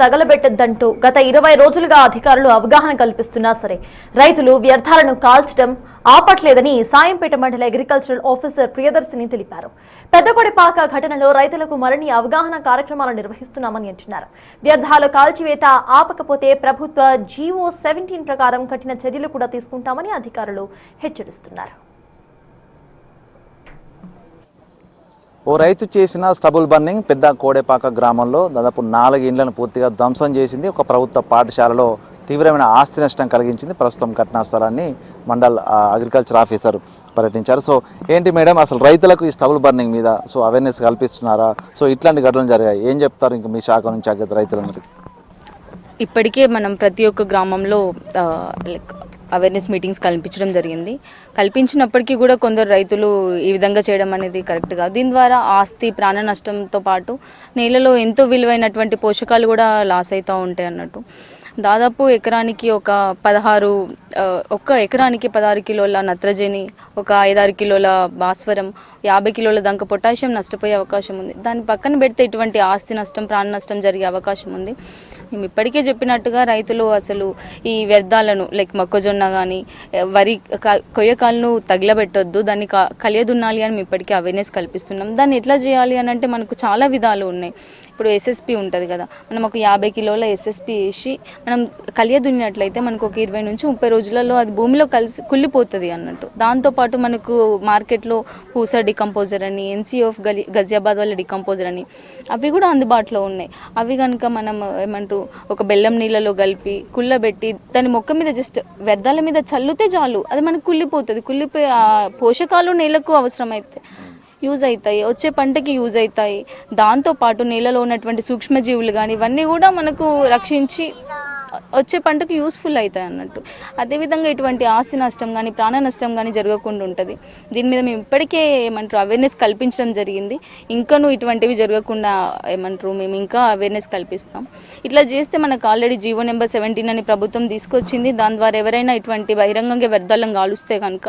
తగలబెట్టొద్దంటూ గత 20 రోజులుగా అధికారులు అవగాహన కల్పిస్తున్నా సరే రైతులు వ్యర్థాలను కాల్చడం ఆపట్లేదని సాయంపేట మండల అగ్రికల్చరల్ ఆఫీసర్ ప్రియదర్శిని తెలిపారు. పెద్దకొడిపాక ఘటనలో రైతులకు మరిన్ని అవగాహన కార్యక్రమాలు నిర్వహిస్తున్నామని అంటున్నారు. వ్యర్థాలు కాల్చివేత ఆపకపోతే ప్రభుత్వ జీవో 17 ప్రకారం కఠిన చర్యలు కూడా తీసుకుంటామని అధికారులు హెచ్చరిస్తున్నారు. ఓ రైతు చేసిన స్టబుల్ బర్నింగ్ పెద్ద కోడెపాక గ్రామంలో దాదాపు 4 ఇండ్లను పూర్తిగా ధ్వంసం చేసింది. ఒక ప్రభుత్వ పాఠశాలలో తీవ్రమైన ఆస్తి నష్టం కలిగించింది. ప్రస్తుతం ఘటనా స్థలాన్ని మండల్ అగ్రికల్చర్ ఆఫీసర్ పర్యటించారు. సో ఏంటి మేడం, అసలు రైతులకు ఈ స్టబుల్ బర్నింగ్ మీద అవేర్నెస్ కల్పిస్తున్నారా? సో ఇట్లాంటి ఘటనలు జరిగాయి, ఏం చెప్తారు ఇంకా మీ శాఖ నుంచి రైతులందరికీ? ఇప్పటికే మనం ప్రతి ఒక్క గ్రామంలో అవేర్నెస్ మీటింగ్స్ కల్పించినప్పటికీ కూడా కొందరు రైతులు ఈ విధంగా చేయడం అనేది కరెక్ట్ కాదు. దీని ద్వారా ఆస్తి ప్రాణ నష్టంతో పాటు నేలలో ఎంతో విలువైనటువంటి పోషకాలు కూడా లాస్ అవుతూ ఉంటాయి అన్నట్టు. దాదాపు ఎకరానికి ఒక్క ఎకరానికి 16 కిలోల నత్రజని, ఒక 5-6 కిలోల భాస్వరం, 50 కిలోల దాకా పొటాషియం నష్టపోయే అవకాశం ఉంది. దాన్ని పక్కన పెడితే ఇటువంటి ఆస్తి నష్టం, ప్రాణ నష్టం జరిగే అవకాశం ఉంది. మేము ఇప్పటికే చెప్పినట్టుగా రైతులు అసలు ఈ వ్యర్థాలను మొక్కజొన్న కానీ వరి కొయ్యకాలను తగిలబెట్టొద్దు, దాన్ని కలియదున్నాలి అని మేము ఇప్పటికే అవేర్నెస్ కల్పిస్తున్నాం. దాన్ని ఎట్లా చేయాలి అని అంటే మనకు చాలా విధాలు ఉన్నాయి. ఇప్పుడు ఎస్ఎస్పి ఉంటుంది కదా, మనం ఒక 50 కిలోల ఎస్ఎస్పి వేసి మనం కలియదున్నట్లయితే మనకు ఒక 20 నుంచి 30 రోజులలో అది భూమిలో కుళ్ళిపోతుంది అన్నట్టు. దాంతోపాటు మనకు మార్కెట్లో పూసా డికంపోజర్ అని, ఎన్సీఎఫ్ గజియాబాద్ వాళ్ళ డికంపోజర్ అని అవి కూడా అందుబాటులో ఉన్నాయి. అవి కనుక మనం ఒక బెల్లం నీళ్ళలో కలిపి కుళ్ళబెట్టి దాని మొక్క మీద జస్ట్ వ్యర్థాల మీద చల్లుతే చాలు, అది మనకు కుళ్ళిపోతుంది. కుళ్ళిపోయి ఆ పోషకాలు నేలకు అవసరమైతే యూజ్ అవుతాయి, వచ్చే పంటకి యూజ్ అవుతాయి. దాంతోపాటు నేలలో ఉన్నటువంటి సూక్ష్మజీవులు కానీ ఇవన్నీ కూడా మనకు రక్షించి వచ్చే పంటకు యూస్ఫుల్ అవుతాయి అన్నట్టు. అదేవిధంగా ఇటువంటి ఆస్తి నష్టం కానీ ప్రాణ నష్టం కానీ జరగకుండా ఉంటుంది. దీని మీద మేము ఇప్పటికే అవేర్నెస్ కల్పించడం జరిగింది. ఇంకాను ఇటువంటివి జరగకుండా మేము ఇంకా అవేర్నెస్ కల్పిస్తాం. ఇట్లా చేస్తే మనకు ఆల్రెడీ జీవో నెంబర్ 17 అని ప్రభుత్వం తీసుకొచ్చింది. దాని ద్వారా ఎవరైనా ఇటువంటి బహిరంగంగా వ్యర్థాలను కాలుస్తే కనుక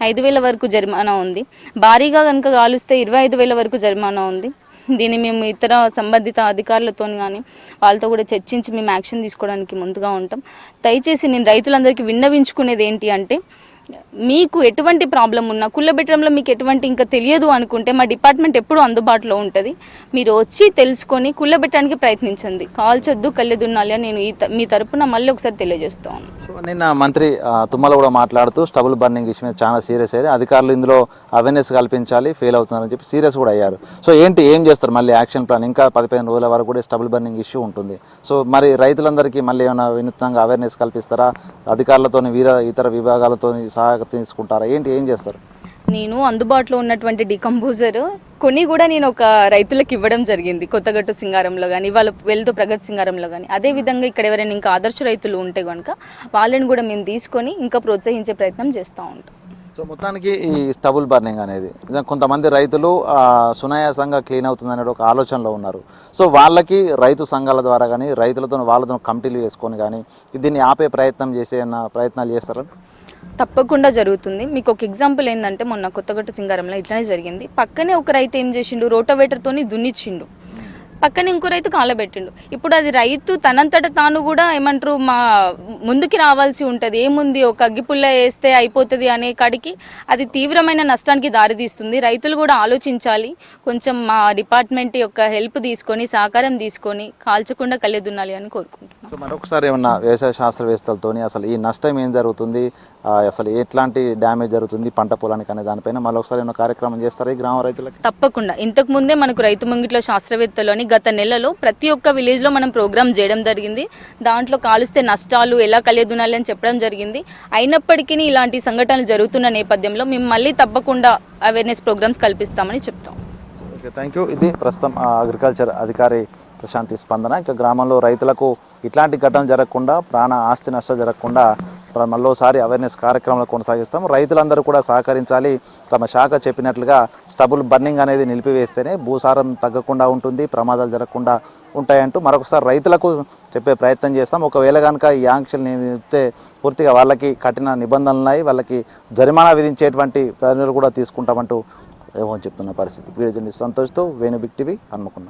5,000 వరకు జరిమానా ఉంది. భారీగా కనుక కాలుస్తే 25,000 వరకు జరిమానా ఉంది. దీన్ని మేము ఇతర సంబంధిత అధికారులతో కానీ వాళ్ళతో కూడా చర్చించి మేము యాక్షన్ తీసుకోవడానికి ముందుగా ఉంటాం. దయచేసి నేను రైతులందరికీ విన్నవించుకునేది ఏంటి అంటే, మీకు ఎటువంటి ప్రాబ్లం ఉన్నా కుళ్ళబెట్టడంలో మీకు ఎటువంటి ఇంకా తెలియదు అనుకుంటే మా డిపార్ట్మెంట్ ఎప్పుడూ అందుబాటులో ఉంటుంది. మీరు వచ్చి తెలుసుకొని కుళ్ళబెట్టడానికి ప్రయత్నించండి. కాల్చొద్దు, కళ్ళెదున్నాలి అని నేను మీ తరపున మళ్ళీ ఒకసారి తెలియజేస్తాను. నిన్న మంత్రి తుమ్మల కూడా మాట్లాడుతూ స్టబుల్ బర్నింగ్ విషయం చాలా సీరియస్ అయ్యారు. అధికారులు ఇందులో అవేర్నెస్ కల్పించాలి, ఫెయిల్ అవుతున్నారని చెప్పి సీరియస్ కూడా అయ్యారు. సో ఏం చేస్తారు మళ్ళీ యాక్షన్ ప్లాన్? ఇంకా 15 రోజుల వరకు కూడా స్టబుల్ బర్నింగ్ ఇష్యూ ఉంటుంది. సో మరి రైతులందరికీ మళ్ళీ ఏమైనా వినూత్నంగా అవేర్నెస్ కల్పిస్తారా? అధికారులతో ఇతర విభాగాలతో సహాయత తీసుకుంటారా? ఏం చేస్తారు? నేను అందుబాటులో ఉన్నటువంటి డికంపోజర్ కొన్ని కూడా నేను ఒక రైతులకు ఇవ్వడం జరిగింది. కొత్తగట్టు సింగారంలో కానీ, వాళ్ళ వెళ్తూ ప్రగతి సింగారంలో కానీ. అదేవిధంగా ఇక్కడ ఎవరైనా ఇంకా ఆదర్శ రైతులు ఉంటే కనుక వాళ్ళని కూడా మేము తీసుకొని ఇంకా ప్రోత్సహించే ప్రయత్నం చేస్తూ ఉంటాం. సో మొత్తానికి ఈ స్టబుల్ బర్నింగ్ అనేది కొంతమంది రైతులు సునాయాసంగా క్లీన్ అవుతుంది అనే ఒక ఆలోచనలో ఉన్నారు. సో వాళ్ళకి రైతు సంఘాల ద్వారా కానీ వాళ్ళతో కమిటీలు వేసుకొని కానీ దీన్ని ఆపే ప్రయత్నాలు చేస్తారా? తప్పకుండా జరుగుతుంది. మీకు ఒక ఎగ్జాంపుల్ ఏంటంటే, మొన్న కొత్తగట్టు సింగారంలో ఇట్లానే జరిగింది. పక్కనే ఒక రైతు ఏం చేసిండు, రోటోవేటర్తోని దున్నిచ్చిండు, పక్కనే ఇంకో రైతు కాలబెట్టిండు. ఇప్పుడు అది రైతు తనంతట తాను కూడా మా ముందుకి రావాల్సి ఉంటుంది. ఏముంది, ఒక అగ్గిపుల్ల వేస్తే అయిపోతుంది అనే కాడికి అది తీవ్రమైన నష్టానికి దారితీస్తుంది. రైతులు కూడా ఆలోచించాలి. కొంచెం మా డిపార్ట్మెంట్ యొక్క హెల్ప్ తీసుకొని, సహకారం తీసుకొని కాల్చకుండా కళ్ళెదున్నాలి అని కోరుకుంటున్నాను. సో మరొకసారి ఏమన్నా వ్యవసాయ శాస్త్రవేత్తలతో అసలు ఈ నష్టం ఏం జరుగుతుంది, అసలు ఎట్లాంటి డ్యామేజ్ జరుగుతుంది పంట పొలానికి అనే దానిపైన మరొకసారి ఏమైనా కార్యక్రమం చేస్తారా ఈ గ్రామ రైతులకి? తప్పకుండా. ఇంతకు ముందే మనకు రైతు ముంగిట్లో శాస్త్రవేత్తలు అని గత నెలలో ప్రతి ఒక్క విలేజ్లో మనం ప్రోగ్రామ్ చేయడం జరిగింది. దాంట్లో కాలుస్తే నష్టాలు ఎలా కలియదునాలి అని చెప్పడం జరిగింది. అయినప్పటికీ ఇలాంటి సంఘటనలు జరుగుతున్న నేపథ్యంలో మేము మళ్ళీ తప్పకుండా అవేర్నెస్ ప్రోగ్రామ్స్ కల్పిస్తామని చెప్తాం. Okay, thank you. ఇది ప్రస్తుతం అగ్రికల్చర్ అధికారి ప్రశాంతి స్పందన. ఇక గ్రామంలో రైతులకు ఇట్లాంటి ఘటనలు జరగకుండా, ప్రాణ ఆస్తి నష్టం జరగకుండా మరోసారి అవేర్నెస్ కార్యక్రమాలు కొనసాగిస్తాం. రైతులందరూ కూడా సహకరించాలి. తమ శాఖ చెప్పినట్లుగా స్టబుల్ బర్నింగ్ అనేది నిలిపివేస్తేనే భూసారం తగ్గకుండా ఉంటుంది, ప్రమాదాలు జరగకుండా ఉంటాయంటూ మరొకసారి రైతులకు చెప్పే ప్రయత్నం చేస్తాం. ఒకవేళ కనుక ఈ ఆంక్షలు నిలిపితే పూర్తిగా వాళ్ళకి కఠిన నిబంధనలు ఉన్నాయి, వాళ్ళకి జరిమానా విధించేటువంటి చర్యలు కూడా తీసుకుంటామంటూ ఏమో చెప్తున్న పరిస్థితి. వీడియో జర్నలిస్ట్ సంతోష్తో వేణు బిగ్ టీవీ హన్మకొండ.